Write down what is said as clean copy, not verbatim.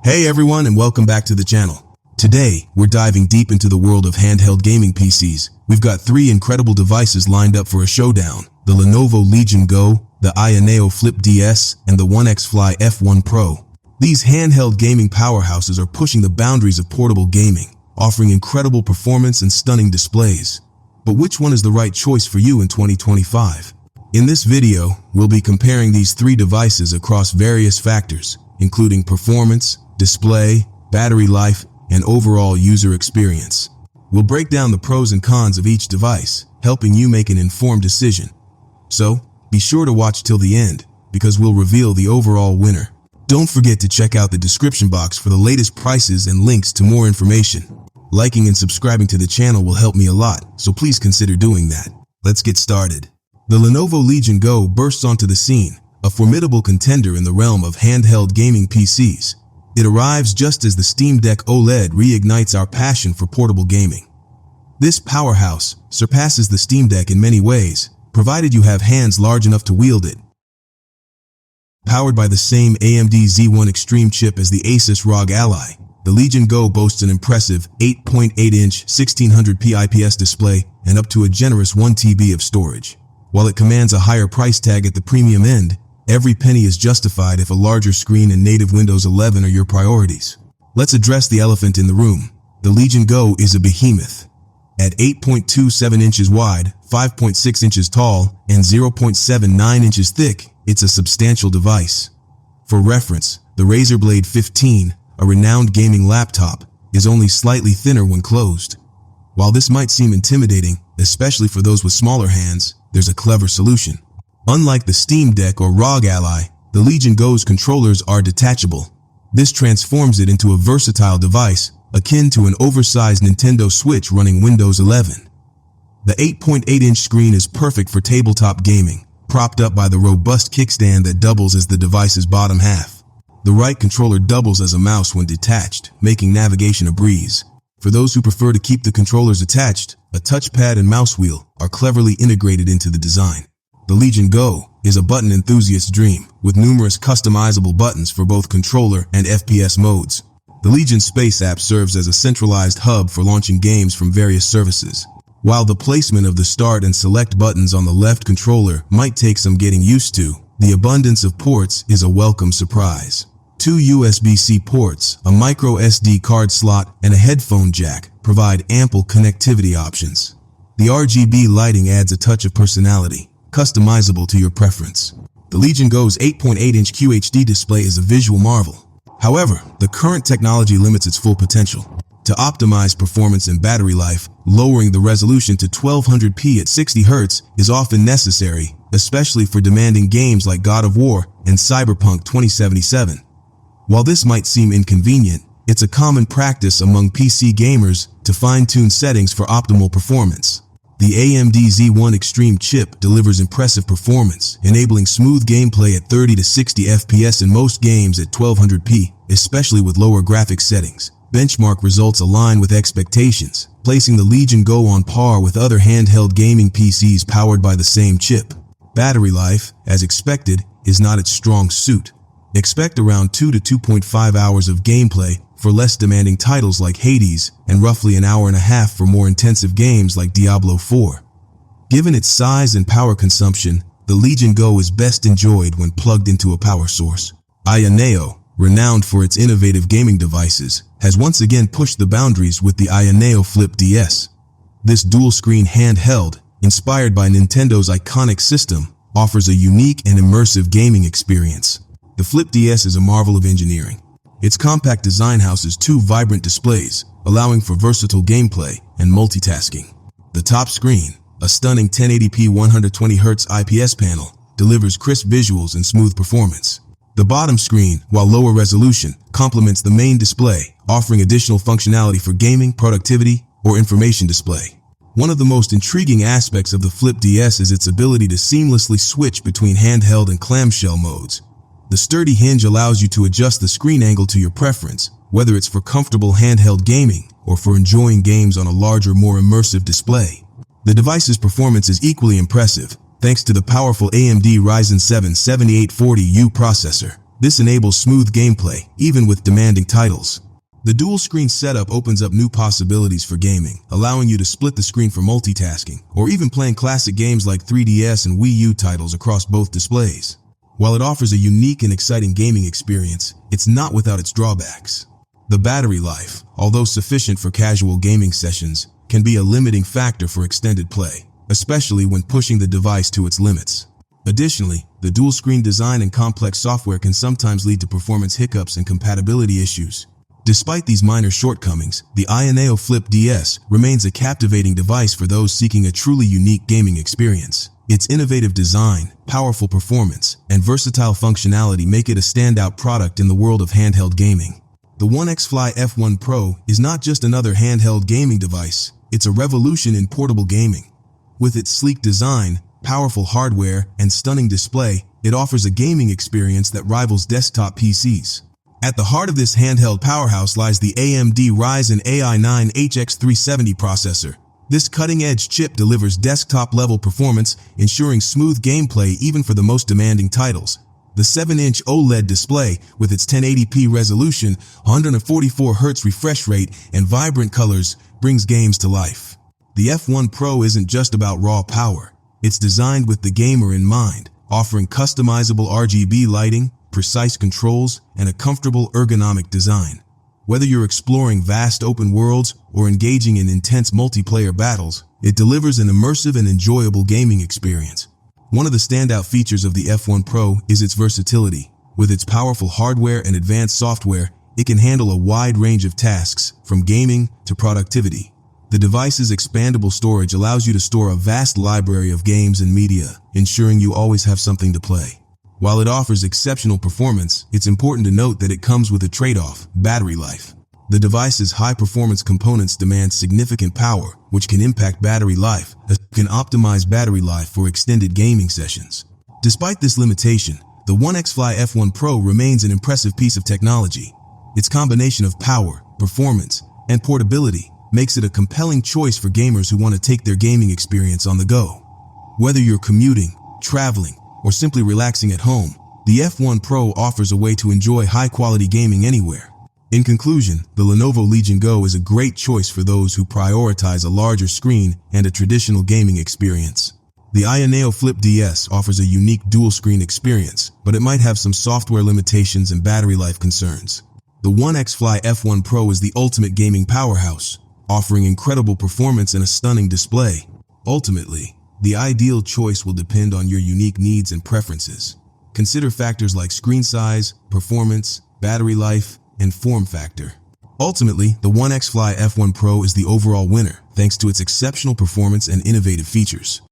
Hey everyone, and welcome back to the channel. Today, we're diving deep into the world of handheld gaming PCs. We've got three incredible devices lined up for a showdown: the Lenovo Legion Go, the Ayaneo Flip DS, and the OneXFly F1 Pro. These handheld gaming powerhouses are pushing the boundaries of portable gaming, offering incredible performance and stunning displays. But which one is the right choice for you in 2025? In this video, we'll be comparing these three devices across various factors, including performance, display, battery life, and overall user experience. We'll break down the pros and cons of each device, helping you make an informed decision. So, be sure to watch till the end, because we'll reveal the overall winner. Don't forget to check out the description box for the latest prices and links to more information. Liking and subscribing to the channel will help me a lot, so please consider doing that. Let's get started. The Lenovo Legion Go bursts onto the scene, a formidable contender in the realm of handheld gaming PCs. It arrives just as the Steam Deck OLED reignites our passion for portable gaming. This powerhouse surpasses the Steam Deck in many ways, provided you have hands large enough to wield it. Powered by the same AMD Z1 Extreme chip as the Asus ROG Ally, the Legion Go boasts an impressive 8.8-inch 1600p IPS display and up to a generous 1 TB of storage. While it commands a higher price tag at the premium end, every penny is justified if a larger screen and native Windows 11 are your priorities. Let's address the elephant in the room. The Legion Go is a behemoth. At 8.27 inches wide, 5.6 inches tall, and 0.79 inches thick, it's a substantial device. For reference, the Razer Blade 15, a renowned gaming laptop, is only slightly thinner when closed. While this might seem intimidating, especially for those with smaller hands, there's a clever solution. Unlike the Steam Deck or ROG Ally, the Legion Go's controllers are detachable. This transforms it into a versatile device, akin to an oversized Nintendo Switch running Windows 11. The 8.8-inch screen is perfect for tabletop gaming, propped up by the robust kickstand that doubles as the device's bottom half. The right controller doubles as a mouse when detached, making navigation a breeze. For those who prefer to keep the controllers attached, a touchpad and mouse wheel are cleverly integrated into the design. The Legion Go is a button enthusiast's dream, with numerous customizable buttons for both controller and FPS modes. The Legion Space app serves as a centralized hub for launching games from various services. While the placement of the start and select buttons on the left controller might take some getting used to, the abundance of ports is a welcome surprise. 2 USB-C ports, a micro SD card slot, and a headphone jack provide ample connectivity options. The RGB lighting adds a touch of personality, customizable to your preference. The Legion Go's 8.8-inch QHD display is a visual marvel. However, the current technology limits its full potential. To optimize performance and battery life, lowering the resolution to 1200p at 60 Hz is often necessary, especially for demanding games like God of War and Cyberpunk 2077. While this might seem inconvenient, it's a common practice among PC gamers to fine-tune settings for optimal performance. The AMD Z1 Extreme chip delivers impressive performance, enabling smooth gameplay at 30 to 60 FPS in most games at 1200p, especially with lower graphics settings. Benchmark results align with expectations, placing the Legion Go on par with other handheld gaming PCs powered by the same chip. Battery life, as expected, is not its strong suit. Expect around 2 to 2.5 hours of gameplay for less demanding titles like Hades, and roughly an hour and a half for more intensive games like Diablo 4. Given its size and power consumption, the Legion Go is best enjoyed when plugged into a power source. Ayaneo, renowned for its innovative gaming devices, has once again pushed the boundaries with the Ayaneo Flip DS. This dual-screen handheld, inspired by Nintendo's iconic system, offers a unique and immersive gaming experience. The Flip DS is a marvel of engineering. Its compact design houses two vibrant displays, allowing for versatile gameplay and multitasking. The top screen, a stunning 1080p 120Hz IPS panel, delivers crisp visuals and smooth performance. The bottom screen, while lower resolution, complements the main display, offering additional functionality for gaming, productivity, or information display. One of the most intriguing aspects of the Flip DS is its ability to seamlessly switch between handheld and clamshell modes. The sturdy hinge allows you to adjust the screen angle to your preference, whether it's for comfortable handheld gaming or for enjoying games on a larger, more immersive display. The device's performance is equally impressive, thanks to the powerful AMD Ryzen 7 7840U processor. This enables smooth gameplay, even with demanding titles. The dual-screen setup opens up new possibilities for gaming, allowing you to split the screen for multitasking, or even playing classic games like 3DS and Wii U titles across both displays. While it offers a unique and exciting gaming experience, it's not without its drawbacks. The battery life, although sufficient for casual gaming sessions, can be a limiting factor for extended play, especially when pushing the device to its limits. Additionally, the dual-screen design and complex software can sometimes lead to performance hiccups and compatibility issues. Despite these minor shortcomings, the Ayaneo Flip DS remains a captivating device for those seeking a truly unique gaming experience. Its innovative design, powerful performance, and versatile functionality make it a standout product in the world of handheld gaming. The OneXFly F1 Pro is not just another handheld gaming device, it's a revolution in portable gaming. With its sleek design, powerful hardware, and stunning display, it offers a gaming experience that rivals desktop PCs. At the heart of this handheld powerhouse lies the AMD Ryzen AI9 HX370 processor. This cutting-edge chip delivers desktop-level performance, ensuring smooth gameplay even for the most demanding titles. The 7-inch OLED display, with its 1080p resolution, 144Hz refresh rate, and vibrant colors, brings games to life. The F1 Pro isn't just about raw power. It's designed with the gamer in mind, offering customizable RGB lighting, precise controls, and a comfortable ergonomic design. Whether you're exploring vast open worlds or engaging in intense multiplayer battles, it delivers an immersive and enjoyable gaming experience. One of the standout features of the F1 Pro is its versatility. With its powerful hardware and advanced software, it can handle a wide range of tasks, from gaming to productivity. The device's expandable storage allows you to store a vast library of games and media, ensuring you always have something to play. While it offers exceptional performance, it's important to note that it comes with a trade-off: battery life. The device's high-performance components demand significant power, which can impact battery life, as it can optimize battery life for extended gaming sessions. Despite this limitation, the OneXFly F1 Pro remains an impressive piece of technology. Its combination of power, performance, and portability makes it a compelling choice for gamers who want to take their gaming experience on the go. Whether you're commuting, traveling, or simply relaxing at home, the F1 Pro offers a way to enjoy high-quality gaming anywhere. In conclusion, the Lenovo Legion Go is a great choice for those who prioritize a larger screen and a traditional gaming experience. The Ayaneo Flip DS offers a unique dual-screen experience, but it might have some software limitations and battery life concerns. The OneXFly F1 Pro is the ultimate gaming powerhouse, offering incredible performance and a stunning display. Ultimately, the ideal choice will depend on your unique needs and preferences. Consider factors like screen size, performance, battery life, and form factor. Ultimately, the OneXFly F1 Pro is the overall winner, thanks to its exceptional performance and innovative features.